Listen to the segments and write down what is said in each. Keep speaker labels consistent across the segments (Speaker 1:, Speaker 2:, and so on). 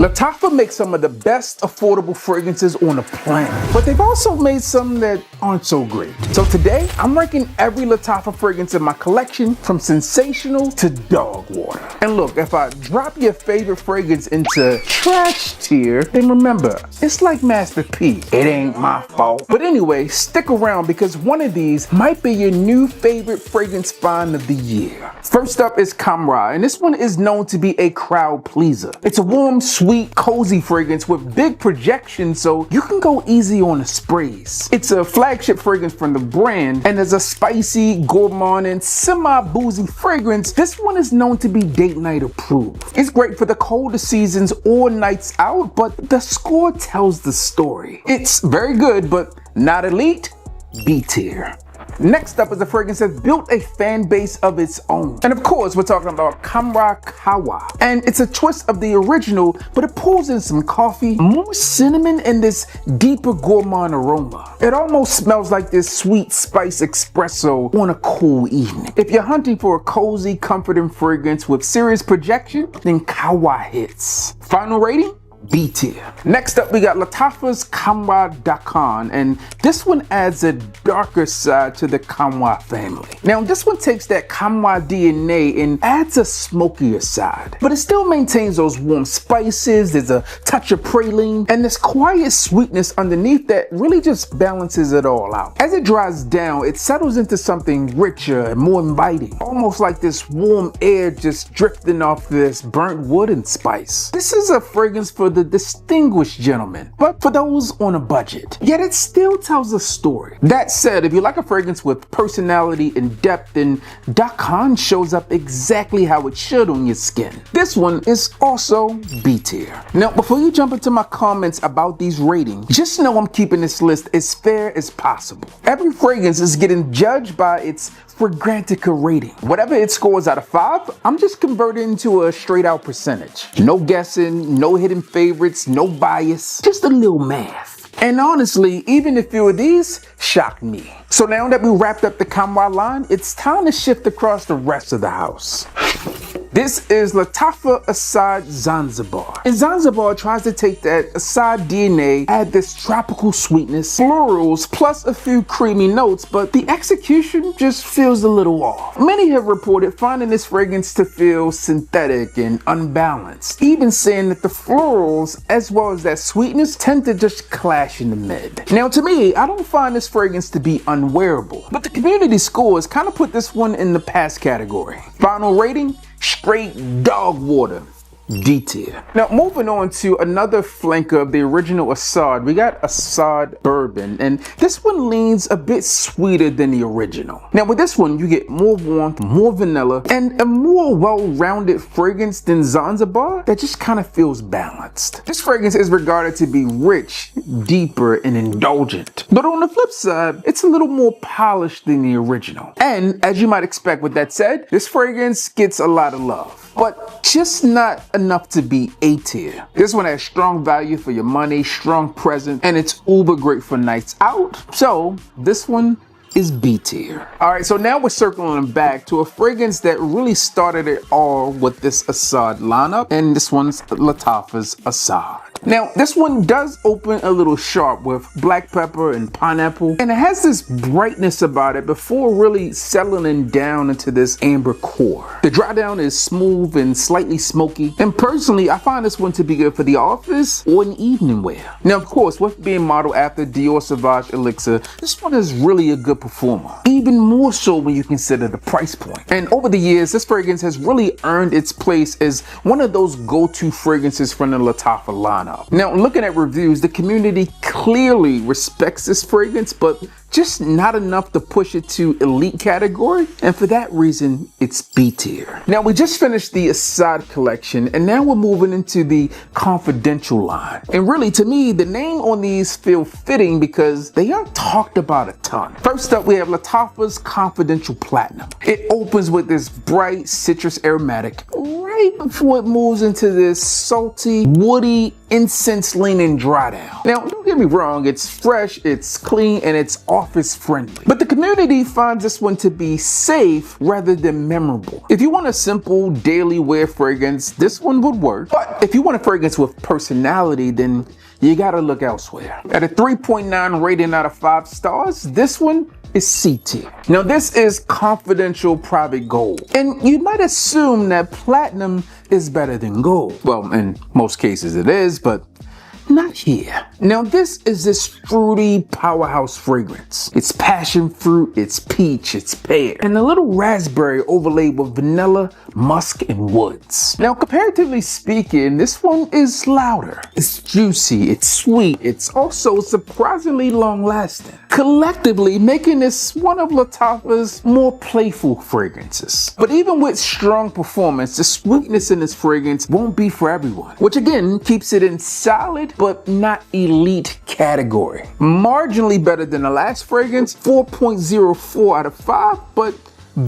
Speaker 1: Lattafa makes some of the best affordable fragrances on the planet, but they've also made some that aren't so great. So today, I'm ranking every Lattafa fragrance in my collection from sensational to dog water. And look, if I drop your favorite fragrance into trash tier, then remember, it's like Master P. It ain't my fault. But anyway, stick around because one of these might be your new favorite fragrance find of the year. First up is Camra, and this one is known to be a crowd pleaser. It's a warm, sweet, cozy fragrance with big projections, so you can go easy on the sprays. It's a flagship fragrance from the brand, and as a spicy, gourmand, and semi-boozy fragrance, this one is known to be date night approved. It's great for the colder seasons or nights out, but the score tells the story. It's very good, but not elite, B tier. Next up is a fragrance that's built a fan base of its own. And of course, we're talking about Camra Kawa. And it's a twist of the original, but it pulls in some coffee, more cinnamon, and this deeper gourmand aroma. It almost smells like this sweet spice espresso on a cool evening. If you're hunting for a cozy, comforting fragrance with serious projection, then Kawa hits. Final rating? B tier. Next up, we got Lattafa's Camra Dakan, and this one adds a darker side to the Camra family. Now, this one takes that Camra DNA and adds a smokier side, but it still maintains those warm spices. There's a touch of praline and this quiet sweetness underneath that really just balances it all out. As it dries down, it settles into something richer and more inviting, almost like this warm air just drifting off this burnt wood and spice. This is a fragrance for the distinguished gentleman, but for those on a budget. Yet it still tells a story. That said, if you like a fragrance with personality and depth, then Dakan shows up exactly how it should on your skin. This one is also B tier. Now, before you jump into my comments about these ratings, just know I'm keeping this list as fair as possible. Every fragrance is getting judged by its Fragrantica rating. Whatever it scores out of 5, I'm just converting to a straight out percentage. No guessing, no hidden favorites, no bias, just a little math. And honestly, even a few of these shocked me. So now that we wrapped up the Camra line, it's time to shift across the rest of the house. This is Lattafa Asad Zanzibar. And Zanzibar tries to take that Asad DNA, add this tropical sweetness, florals, plus a few creamy notes, but the execution just feels a little off. Many have reported finding this fragrance to feel synthetic and unbalanced, even saying that the florals as well as that sweetness tend to just clash in the mid. Now to me, I don't find this fragrance to be unwearable, but the community scores kind of put this one in the pass category. Final rating? Straight dog water. D tier. Now moving on to another flanker of the original Assad, we got Assad Bourbon, and this one leans a bit sweeter than the original. Now with this one, you get more warmth, more vanilla, and a more well-rounded fragrance than Zanzibar that just kind of feels balanced. This fragrance is regarded to be rich, deeper, and indulgent. But on the flip side, it's a little more polished than the original. And as you might expect with that said, this fragrance gets a lot of love, but just not enough to be A tier. This one has strong value for your money, strong presence, and it's uber great for nights out. So this one is B tier. All right, so now we're circling back to a fragrance that really started it all with this Assad lineup, and this one's Lattafa's Assad. Now, this one does open a little sharp with black pepper and pineapple, and it has this brightness about it before really settling down into this amber core. The dry down is smooth and slightly smoky, and personally, I find this one to be good for the office or an evening wear. Now, of course, with being modeled after Dior Sauvage Elixir, this one is really a good performer, even more so when you consider the price point. And over the years, this fragrance has really earned its place as one of those go-to fragrances from the Lattafa lineup. Now, looking at reviews, the community clearly respects this fragrance, but just not enough to push it to elite category, and for that reason, it's B tier. Now, we just finished the Assad collection, and now we're moving into the Confidential line. And really, to me, the name on these feel fitting because they aren't talked about a ton. First up, we have Lattafa's Confidential Platinum. It opens with this bright citrus aromatic right before it moves into this salty, woody, incense-leaning dry down. Now, don't get me wrong, it's fresh, it's clean, and it's off office friendly. But the community finds this one to be safe rather than memorable. If you want a simple daily wear fragrance, this one would work. But if you want a fragrance with personality, then you gotta look elsewhere. At a 3.9 rating out of 5 stars, this one is C tier. Now this is confidential private gold, and you might assume that platinum is better than gold. Well, in most cases it is, but not here. Now this is this fruity powerhouse fragrance. It's passion fruit, it's peach, it's pear, and a little raspberry overlaid with vanilla, musk, and woods. Now comparatively speaking, this one is louder. It's juicy, it's sweet, it's also surprisingly long lasting, collectively making this one of Lattafa's more playful fragrances. But even with strong performance, the sweetness in this fragrance won't be for everyone, which again keeps it in solid but not elite category. Marginally better than the last fragrance, 4.04 out of 5, but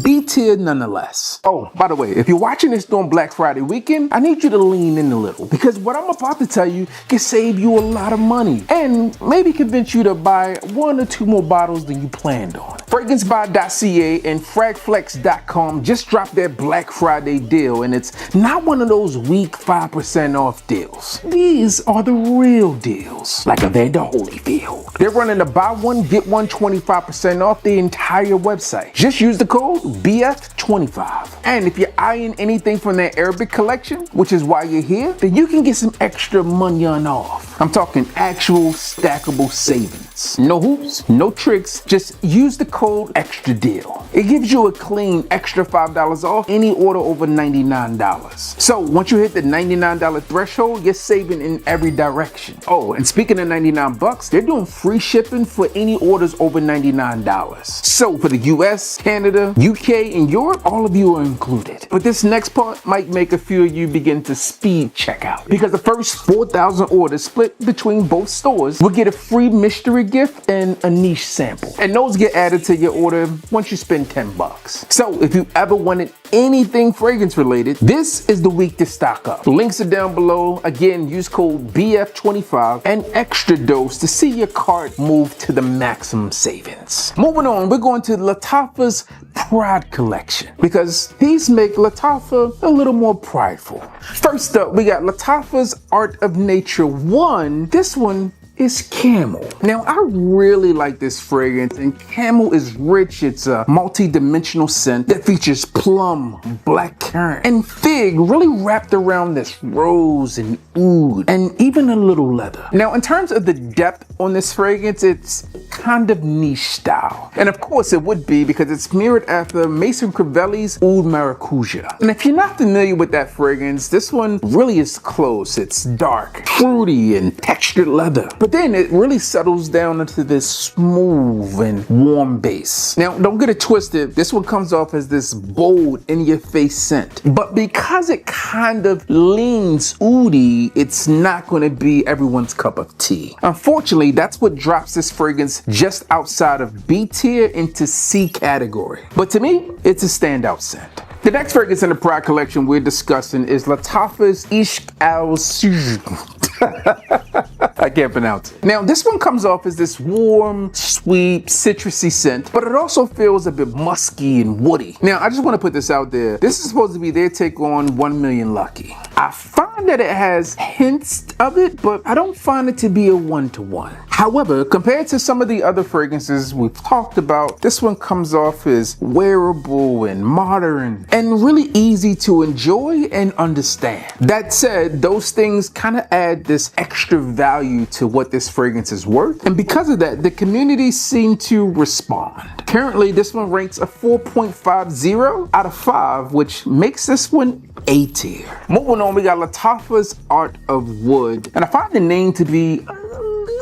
Speaker 1: B tier nonetheless. Oh, by the way, if you're watching this during Black Friday weekend, I need you to lean in a little, because what I'm about to tell you can save you a lot of money and maybe convince you to buy 1 or 2 more bottles than you planned on. FragranceBuy.ca and fragflex.com just dropped their Black Friday deal, and it's not one of those weak 5% off deals. These are the real deals, like Evander Holyfield. They're running a buy one, get one 25% off the entire website. Just use the code BF25. And if you're eyeing anything from their Arabic collection, which is why you're here, then you can get some extra money on off. I'm talking actual stackable savings. No hoops, no tricks, just use the code extra deal. It gives you a clean extra $5 off any order over $99. So once you hit the $99 threshold, you're saving in every direction. Oh, and speaking of 99 bucks, they're doing free shipping for any orders over $99. So for the US, Canada, UK, and Europe, all of you are included. But this next part might make a few of you begin to speed checkout, because the first 4,000 orders split between both stores will get a free mystery gift and a niche sample. And those get added to your order once you spend 10 bucks. So if you ever wanted anything fragrance related, this is the week to stock up. Links are down below. Again, use code BF25 and extra dose to see your cart move to the maximum savings. Moving on, we're going to Lattafa's Pride collection, because these make Lattafa a little more prideful. First up, we got Lattafa's Art of Nature 1. This one is Camel. Now, I really like this fragrance, and Camel is rich. It's a multi-dimensional scent that features plum, black currant, and fig, really wrapped around this rose and oud, and even a little leather. Now, in terms of the depth on this fragrance, it's kind of niche style. And of course it would be, because it's mirrored after Mason Crivelli's Oud Maracuja. And if you're not familiar with that fragrance, this one really is close. It's dark, fruity, and textured leather. But then it really settles down into this smooth and warm base. Now, don't get it twisted. This one comes off as this bold, in-your-face scent. But because it kind of leans oudy, it's not going to be everyone's cup of tea. Unfortunately, that's what drops this fragrance just outside of B tier into C category. But to me, it's a standout scent. The next fragrance in the Pride collection we're discussing is Lattafa's Ishq al-Sujud. I can't pronounce it. Now, this one comes off as this warm, sweet, citrusy scent, but it also feels a bit musky and woody. Now, I just want to put this out there. This is supposed to be their take on 1 Million Lucky. I find that it has hints of it, but I don't find it to be a one-to-one. However, compared to some of the other fragrances we've talked about, this one comes off as wearable and modern and really easy to enjoy and understand. That said, those things kind of add this extra value to what this fragrance is worth, and because of that, the community seemed to respond. Currently, this one ranks a 4.50 out of 5, which makes this one A tier. Moving on, we got Lattafa's Art of Wood, and I find the name to be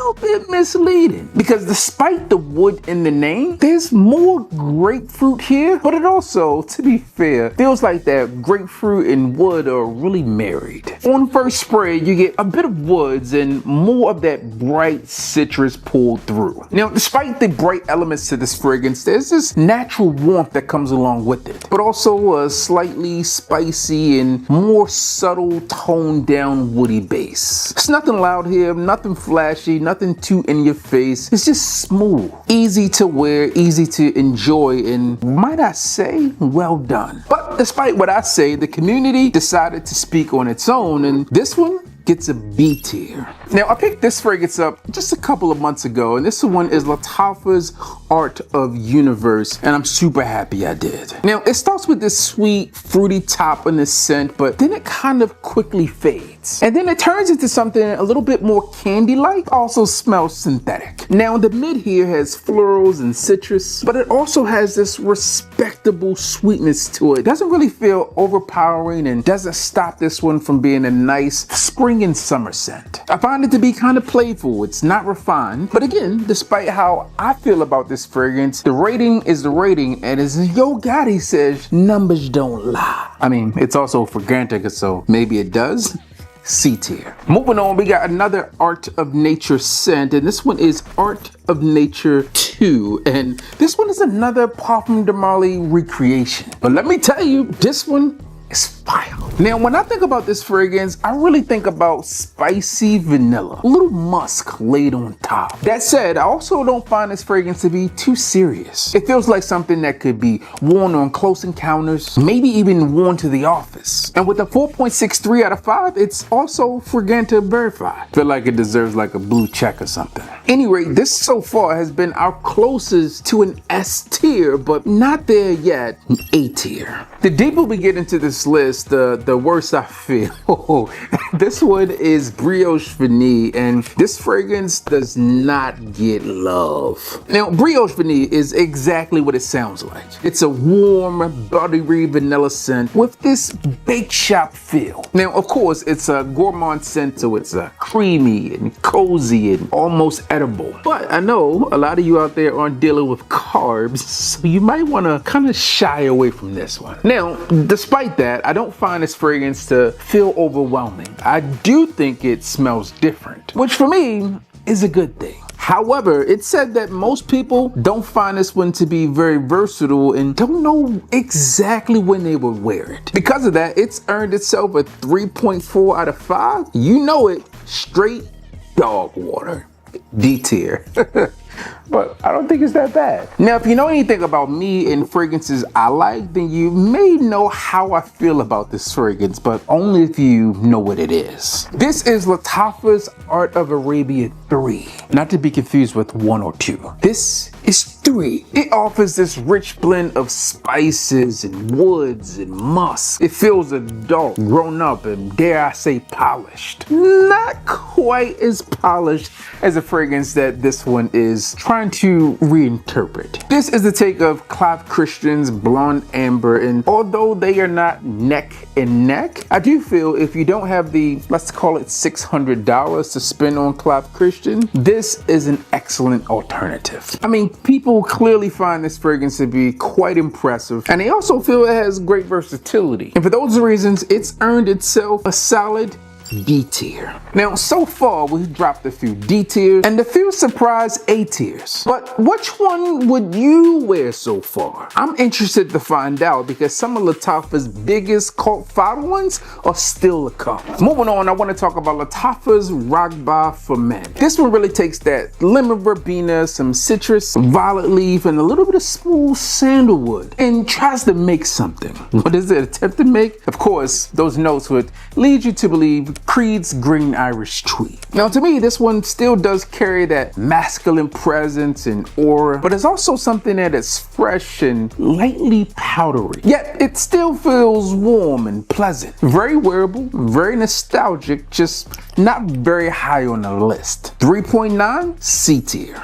Speaker 1: a bit misleading, because despite the wood in the name, there's more grapefruit here, but it also, to be fair, feels like that grapefruit and wood are really married. On first spray, you get a bit of woods and more of that bright citrus pulled through. Now, despite the bright elements to this fragrance, there's this natural warmth that comes along with it, but also a slightly spicy and more subtle toned down woody base. It's nothing loud here, nothing flashy, nothing nothing too in your face. It's just smooth, easy to wear, easy to enjoy, and might I say, well done. But despite what I say, the community decided to speak on its own, and this one gets a B tier. Now, I picked this fragrance up just a couple of months ago, and this one is Lattafa's Art of Universe, and I'm super happy I did. Now, it starts with this sweet, fruity top in the scent, but then it kind of quickly fades. And then it turns into something a little bit more candy-like, also smells synthetic. Now, the mid here has florals and citrus, but it also has this respectable sweetness to it. It doesn't really feel overpowering and doesn't stop this one from being a nice spring and summer scent. I find it to be kind of playful. It's not refined, but again, despite how I feel about this fragrance, the rating is the rating, and as Yo Gotti says, numbers don't lie. I mean, it's also Fragrantica, so maybe it does. C tier. Moving on, we got another Art of Nature scent, and this one is Art of Nature 2, and this one is another Parfum de Marly recreation. But let me tell you, this one is fire. Now, when I think about this fragrance, I really think about spicy vanilla, a little musk laid on top. That said, I also don't find this fragrance to be too serious. It feels like something that could be worn on Close Encounters, maybe even worn to the office. And with a 4.63 out of 5, it's also Fragrantica verified. Feel like it deserves like a blue check or something. Anyway, this so far has been our closest to an S tier, but not there yet, an A tier. The deeper we get into this list, the worse I feel. This one is Brioche Vanille, and this fragrance does not get love. Now, Brioche Vanille is exactly what it sounds like. It's a warm, buttery vanilla scent with this bake shop feel. Now, of course, it's a gourmand scent, so it's creamy and cozy and almost edible. But I know a lot of you out there aren't dealing with carbs, so you might want to kind of shy away from this one. Now, despite that, I don't find this fragrance to feel overwhelming. I do think it smells different, which for me is a good thing. However, it said that most people don't find this one to be very versatile and don't know exactly when they would wear it. Because of that, it's earned itself a 3.4 out of 5. You know it, straight dog water. D tier. But I don't think it's that bad. Now, if you know anything about me and fragrances I like, then you may know how I feel about this fragrance, but only if you know what it is. This is Lattafa's Art of Arabia 3, not to be confused with 1 or 2. This is 3. It offers this rich blend of spices and woods and musk. It feels adult, grown up, and dare I say polished. Not quite as polished as a fragrance that this one is trying to reinterpret. This is the take of Clive Christian's Blonde Amber, and although they are not neck and neck, I do feel if you don't have the, let's call it $600 to spend on Clive Christian, this is an excellent alternative. I mean, people clearly find this fragrance to be quite impressive, and they also feel it has great versatility. And for those reasons, it's earned itself a solid D tier. Now, so far we've dropped a few D tiers and a few surprise A tiers. But which one would you wear so far? I'm interested to find out because some of Lattafa's biggest cult followings are still to come. Moving on, I want to talk about Lattafa's Ragba for Men. This one really takes that lemon verbena, some citrus, violet leaf, and a little bit of smooth sandalwood and tries to make something. What does it attempt to make? Of course, those notes would lead you to believe Creed's Green Irish Tweed. Now, to me, this one still does carry that masculine presence and aura, but it's also something that is fresh and lightly powdery. Yet, it still feels warm and pleasant. Very wearable, very nostalgic, just not very high on the list. 3.9, C tier.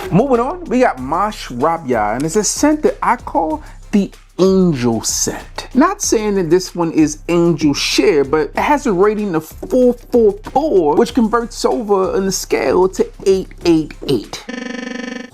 Speaker 1: Moving on, we got Mosh Rabia, and it's a scent that I call the angel scent. Not saying that this one is angel share, but it has a rating of 444, which converts over on the scale to 888.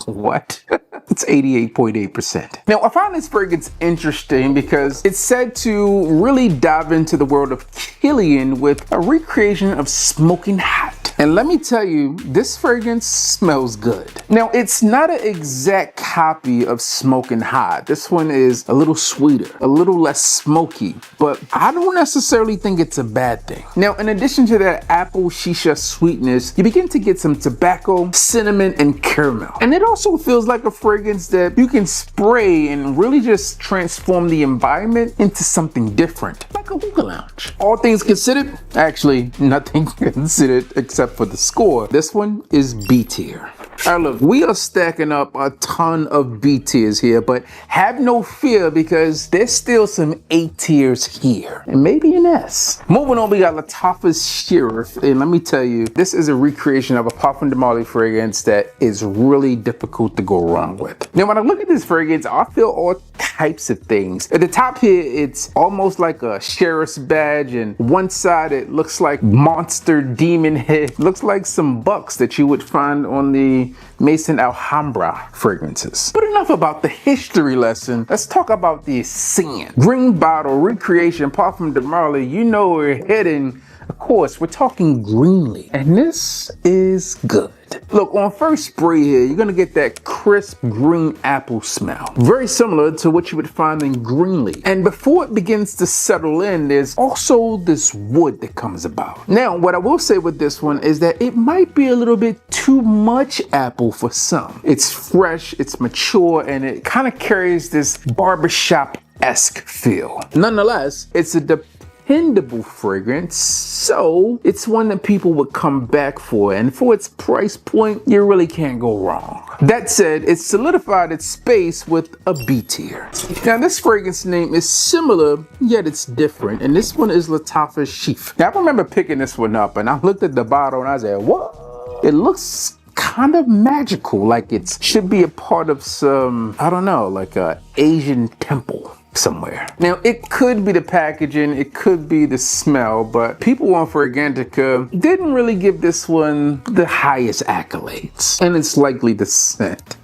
Speaker 1: What? It's 88.8%. Now, I find this fragrance interesting because it's said to really dive into the world of Killian with a recreation of Smoking Hot. And let me tell you, this fragrance smells good. Now, it's not an exact copy of Smoking Hot. This one is a little sweeter, a little less smoky, but I don't necessarily think it's a bad thing. Now, in addition to that apple shisha sweetness, you begin to get some tobacco, cinnamon, and caramel. And it also feels like a fragrance that you can spray and really just transform the environment into something different, like a hookah lounge. All things considered, actually nothing considered except for the score, this one is B tier. All right, look, we are stacking up a ton of B tiers here, but have no fear because there's still some A tiers here, and maybe an S. Moving on, we got Lattafa's Sheriff, and let me tell you, this is a recreation of a Parfum de Marly fragrance that is really difficult to go wrong with. Now, when I look at this fragrance, I feel all types of things. At the top here, it's almost like a sheriff's badge, and one side it looks like monster demon head. Looks like some bucks that you would find on the Maison Alhambra fragrances. But enough about the history lesson. Let's talk about the scent. Green bottle, recreation, Parfum de Marly. You know where we're heading. Of course, we're talking greenly, and this is good. Look, on first spray here, you're gonna get that crisp green apple smell. Very similar to what you would find in Greenly. And before it begins to settle in, there's also this wood that comes about. Now, what I will say with this one is that it might be a little bit too much apple for some. It's fresh, it's mature, and it kind of carries this barbershop-esque feel. Nonetheless, it's a dependable fragrance, so it's one that people would come back for, and for its price point, you really can't go wrong. That said, it solidified its space with a B tier. Now, this fragrance name is similar, yet it's different, and this one is Lattafa's Sheaf. Now, I remember picking this one up, and I looked at the bottle and I said, what? It looks kind of magical, like it should be a part of some, I don't know, like a Asian temple somewhere. Now, it could be the packaging, it could be the smell, but people on Fragrantica didn't really give this one the highest accolades, and it's likely the scent.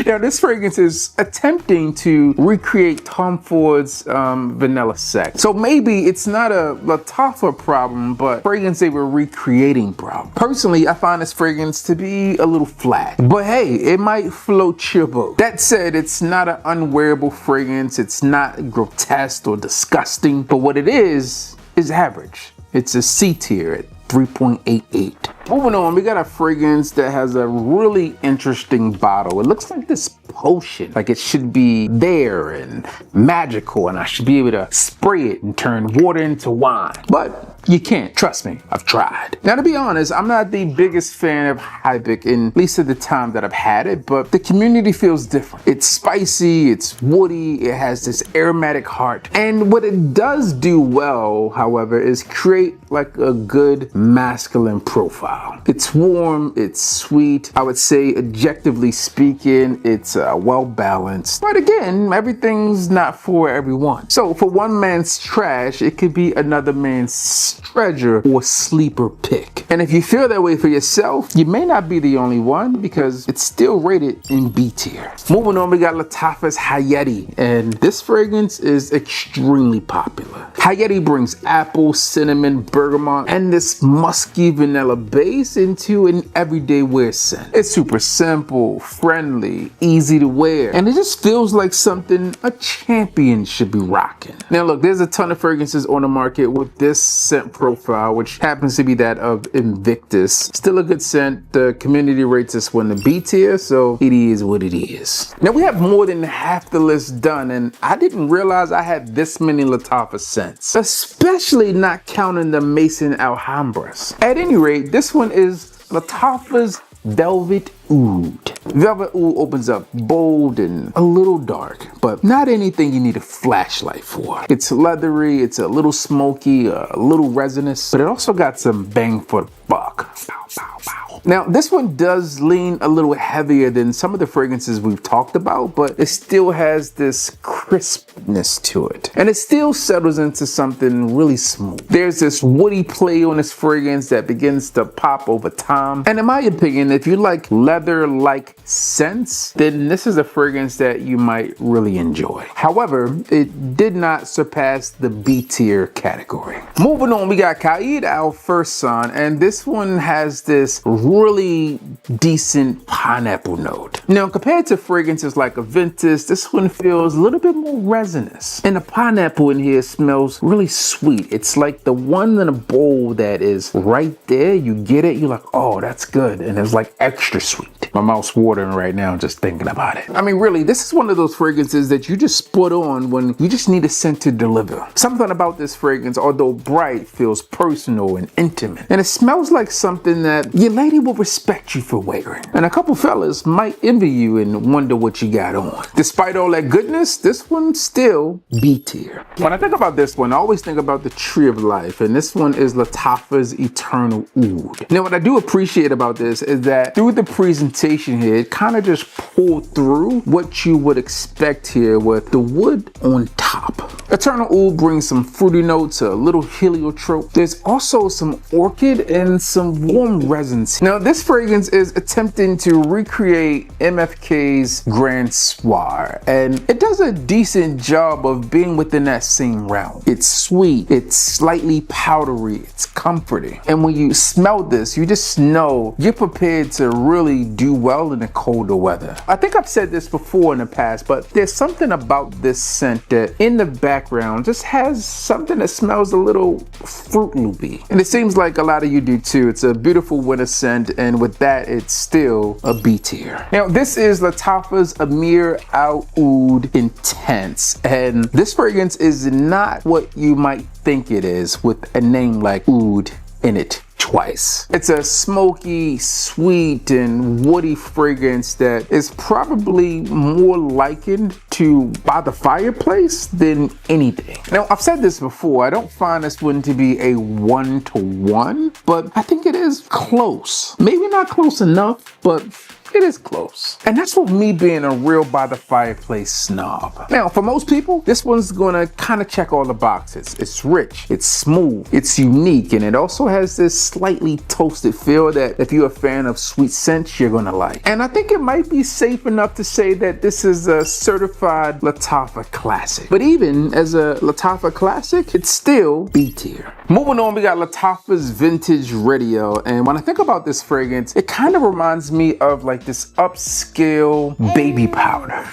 Speaker 1: Now, this fragrance is attempting to recreate Tom Ford's vanilla scent. So maybe it's not a Lattafa problem, but fragrance they were recreating problem. Personally, I find this fragrance to be a little flat, but hey, it might float your boat. That said, it's not an unwearable fragrance. It's not grotesque or disgusting, but what it is average. It's a C tier at 3.88. Moving on, we got a fragrance that has a really interesting bottle. It looks like this potion, like it should be there and magical, and I should be able to spray it and turn water into wine. But you can't. Trust me, I've tried. Now, to be honest, I'm not the biggest fan of Heibeck, in at least at the time that I've had it, but the community feels different. It's spicy, it's woody, it has this aromatic heart. And what it does do well, however, is create like a good masculine profile. It's warm, it's sweet. I would say, objectively speaking, it's well balanced. But again, everything's not for everyone. So for one man's trash, it could be another man's treasure or sleeper pick. And if you feel that way for yourself, you may not be the only one, because it's still rated in B tier. Moving on, we got Lattafa's Hayeti, and this fragrance is extremely popular. Hayeti brings apple, cinnamon, bergamot, and this musky vanilla base into an everyday wear scent. It's super simple, friendly, easy to wear, and it just feels like something a champion should be rocking. Now look, there's a ton of fragrances on the market with this scent profile, which happens to be that of Invictus. Still a good scent. The community rates this one the B tier, so it is what it is. Now, we have more than half the list done, and I didn't realize I had this many Lattafa scents, especially not counting the Maison Alhambras. At any rate, this one is Lattafa's Velvet Oud. Velvet Oud opens up bold and a little dark, but not anything you need a flashlight for. It's leathery, it's a little smoky, a little resinous, but it also got some bang for the buck. Pow, pow, pow. all. Now, this one does lean a little heavier than some of the fragrances we've talked about, but it still has this crispness to it. And it still settles into something really smooth. There's this woody play on this fragrance that begins to pop over time. And in my opinion, if you like leather-like scents, then this is a fragrance that you might really enjoy. However, it did not surpass the B tier category. Moving on, we got Caid Al Fursan, and this one has this really decent pineapple note. Now, compared to fragrances like Aventus, this one feels a little bit more resinous. And the pineapple in here smells really sweet. It's like the one in a bowl that is right there. You get it, you're like, oh, that's good. And it's like extra sweet. My mouth's watering right now just thinking about it. I mean, really, this is one of those fragrances that you just put on when you just need a scent to deliver. Something about this fragrance, although bright, feels personal and intimate. And it smells like something that your lady will respect you for wearing. And a couple fellas might envy you and wonder what you got on. Despite all that goodness, this one's still B tier. When I think about this one, I always think about the Tree of Life, and this one is Lattafa's Eternal Oud. Now, what I do appreciate about this is that through the presentation here, it kind of just pulled through what you would expect here with the wood on top. Eternal Oud brings some fruity notes, a little heliotrope. There's also some orchid and some warm resins. Now, this fragrance is attempting to recreate MFK's Grand Soir, and it does a decent job of being within that same realm. It's sweet, it's slightly powdery, it's comforting. And when you smell this, you just know you're prepared to really do well in the colder weather. I think I've said this before in the past, but there's something about this scent that in the background just has something that smells a little Fruit Loopy. And it seems like a lot of you do too. It's a beautiful winter scent, and with that, it's still a B tier. Now, this is Lattafa's Amir Al Oud Intense, and this fragrance is not what you might think it is with a name like Oud in it twice. It's a smoky, sweet, and woody fragrance that is probably more likened to By the Fireplace than anything. Now, I've said this before, I don't find this one to be a 1-to-1, but I think it is close. Maybe not close enough, but it is close. And that's with me being a real By the Fireplace snob. Now, for most people, this one's gonna kind of check all the boxes. It's rich, it's smooth, it's unique, and it also has this slightly toasted feel that if you're a fan of sweet scents, you're gonna like. And I think it might be safe enough to say that this is a certified Lattafa classic. But even as a Lattafa classic, it's still B tier. Moving on, we got Lattafa's Vintage Radio. And when I think about this fragrance, it kind of reminds me of like this upscale baby powder.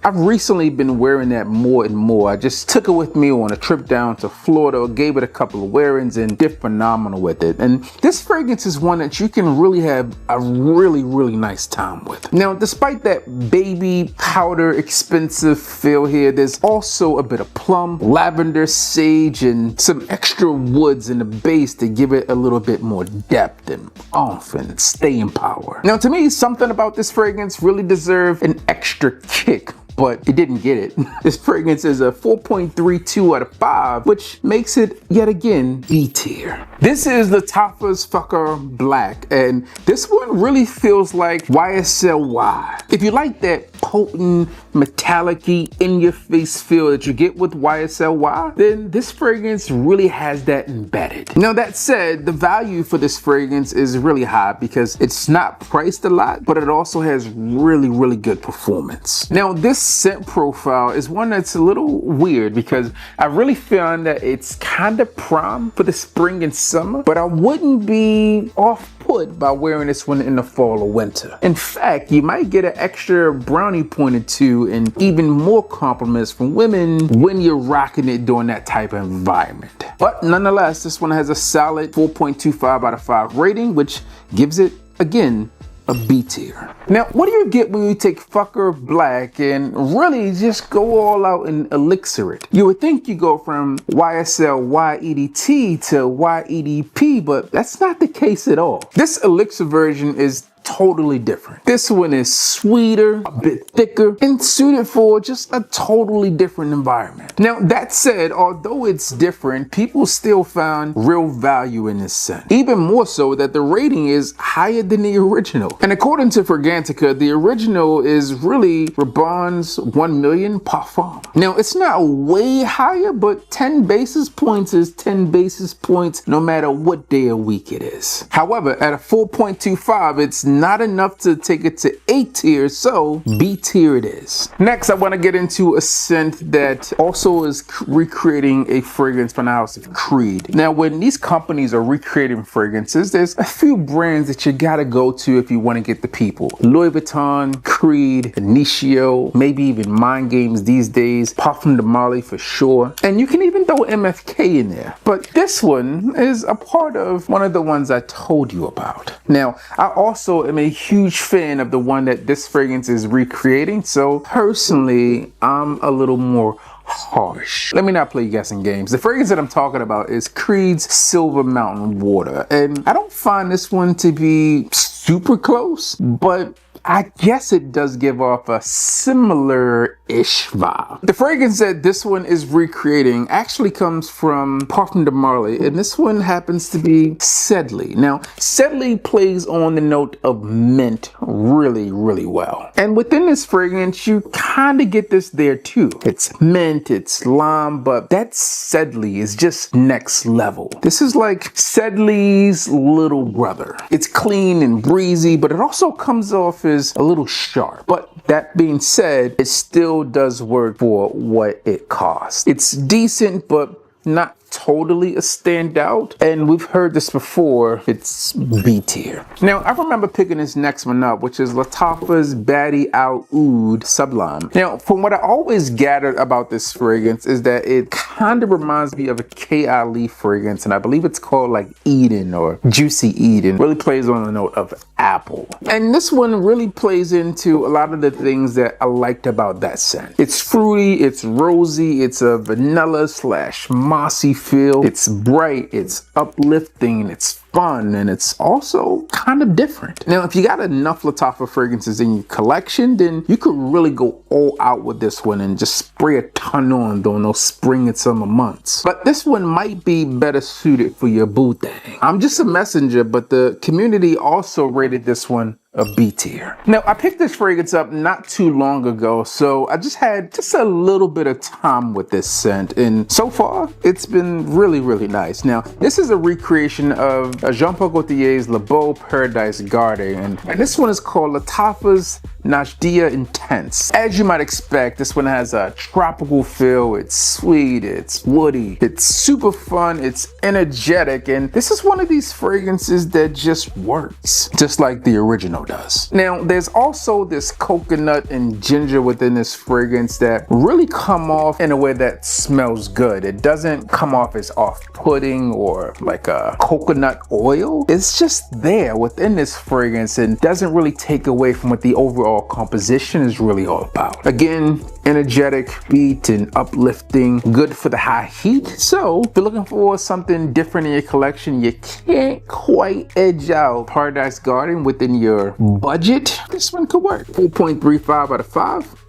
Speaker 1: I've recently been wearing that more and more. I just took it with me on a trip down to Florida, gave it a couple of wearings, and did phenomenal with it. And this fragrance is one that you can really have a really nice time with. Now, despite that baby powder expensive feel here, there's also a bit of plum, lavender, sage, and some extra woods in the base to give it a little bit more depth and oomph and staying power. Now, to me, something about this fragrance really deserved an extra kick, but it didn't get it. This fragrance is a 4.32 out of 5, which makes it yet again B tier. This is Lattafa's Fucker Black, and this one really feels like YSL. If you like that potent, metallic-y, in-your-face feel that you get with YSL, then this fragrance really has that embedded. Now, that said, the value for this fragrance is really high because it's not priced a lot, but it also has really good performance. Now, this scent profile is one that's a little weird because I really find that it's kind of prime for the spring and summer, but I wouldn't be off-put by wearing this one in the fall or winter. In fact, you might get an extra brownie point or two and even more compliments from women when you're rocking it during that type of environment. But nonetheless, this one has a solid 4.25 out of 5 rating, which gives it, again, a B tier. Now, what do you get when you take Fucker Black and really just go all out and elixir it? You would think you go from YSL YEDT to YEDP, but that's not the case at all. This elixir version is totally different. This one is sweeter, a bit thicker, and suited for just a totally different environment. Now, that said, although it's different, people still found real value in this scent. Even more so that the rating is higher than the original. And according to Fragrantica, the original is really Rabanne's 1 million parfum. Now, it's not way higher, but 10 basis points is 10 basis points no matter what day of week it is. However, at a 4.25, it's not enough to take it to A tier, so B tier it is. Next, I want to get into a scent that also is recreating a fragrance from the house of Creed. Now, when these companies are recreating fragrances, there's a few brands that you gotta go to if you want to get the people. Louis Vuitton, Creed, Initio, maybe even Mind Games these days, Parfum de Marly for sure. And you can even throw MFK in there. But this one is a part of one of the ones I told you about. Now, I also am a huge fan of the one that this fragrance is recreating, so personally, I'm a little more harsh. Let me not play guessing games. The fragrance that I'm talking about is Creed's Silver Mountain Water, and I don't find this one to be super close, but I guess it does give off a similar-ish vibe. The fragrance that this one is recreating actually comes from Parfum de Marly, and this one happens to be Sedley. Now, Sedley plays on the note of mint really, really well. And within this fragrance, you kind of get this there too. It's mint, it's lime, but that Sedley is just next level. This is like Sedley's little brother. It's clean and breezy, but it also comes off as a little sharp. But that being said, it still does work for what it costs. It's decent, but not totally a standout, and we've heard this before, it's B tier. Now, I remember picking this next one up, which is Lattafa's Badi Al Oud Sublime. Now, from what I always gathered about this fragrance is that it kind of reminds me of a K. Ali fragrance, and I believe it's called like Eden or Juicy Eden. Really plays on the note of apple. And this one really plays into a lot of the things that I liked about that scent. It's fruity, it's rosy, it's a vanilla / mossy feel. It's bright, it's uplifting, it's fun, and it's also kind of different. Now, if you got enough Lattafa fragrances in your collection, then you could really go all out with this one and just spray a ton on during those spring and summer months. But this one might be better suited for your boo thing. I'm just a messenger, but the community also rated this one a B tier. Now, I picked this fragrance up not too long ago, so I just had a little bit of time with this scent, and so far, it's been really, really nice. Now, this is a recreation of Jean-Paul Gaultier's Le Beau Paradise Garden, and this one is called Lattafa's Najdia Intense. As you might expect, this one has a tropical feel. It's sweet, it's woody, it's super fun, it's energetic, and this is one of these fragrances that just works, just like the original does. Now, there's also this coconut and ginger within this fragrance that really come off in a way that smells good. It doesn't come off as off-putting or like a coconut oil. It's just there within this fragrance and doesn't really take away from what the overall composition is really all about. Again, energetic, beat, and uplifting, good for the high heat. So if you're looking for something different in your collection, you can't quite edge out Paradise Garden within your budget, this one could work. 4.35 out of 5.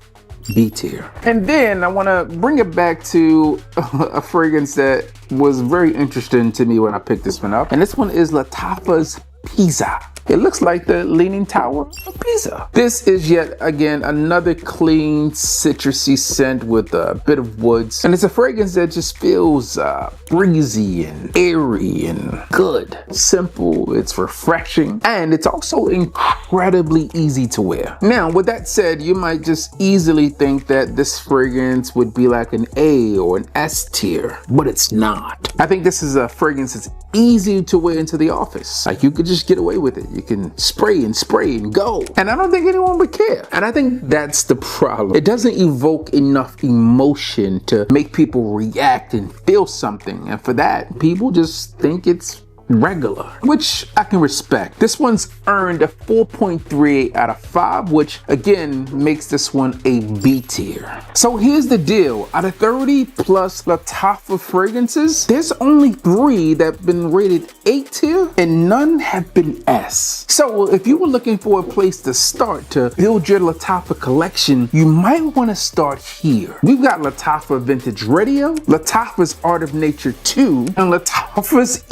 Speaker 1: B tier. And then I want to bring it back to a fragrance that was very interesting to me when I picked this one up, and this one is Lattafa's Pisa. It looks like the Leaning Tower of Pisa. This is yet again another clean, citrusy scent with a bit of woods. And it's a fragrance that just feels breezy and airy and good. Simple, it's refreshing, and it's also incredibly easy to wear. Now, with that said, you might just easily think that this fragrance would be like an A or an S tier, but it's not. I think this is a fragrance that's easy to wear into the office. Like, you could just get away with it. You can spray and go. And I don't think anyone would care. And I think that's the problem. It doesn't evoke enough emotion to make people react and feel something. And for that, people just think it's regular, which I can respect. This one's earned a 4.38 out of 5, which again makes this one a B tier. So here's the deal. Out of 30 plus Lattafa fragrances, there's only 3 that have been rated A tier and none have been S. So if you were looking for a place to start to build your Lattafa collection, you might want to start here. We've got Lattafa Vintage Radio, Lattafa's Art of Nature 2, and Lattafa's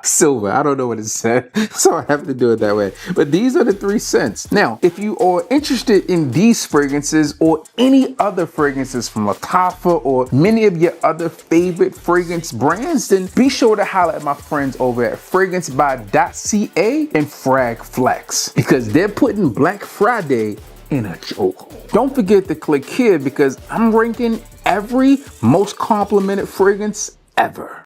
Speaker 1: Silver. I don't know what it said, so I have to do it that way. But these are the 3 scents. Now, if you are interested in these fragrances or any other fragrances from Lattafa or many of your other favorite fragrance brands, then be sure to holler at my friends over at FragranceBuy.ca and Frag Flex, because they're putting Black Friday in a chokehold. Don't forget to click here because I'm ranking every most complimented fragrance ever.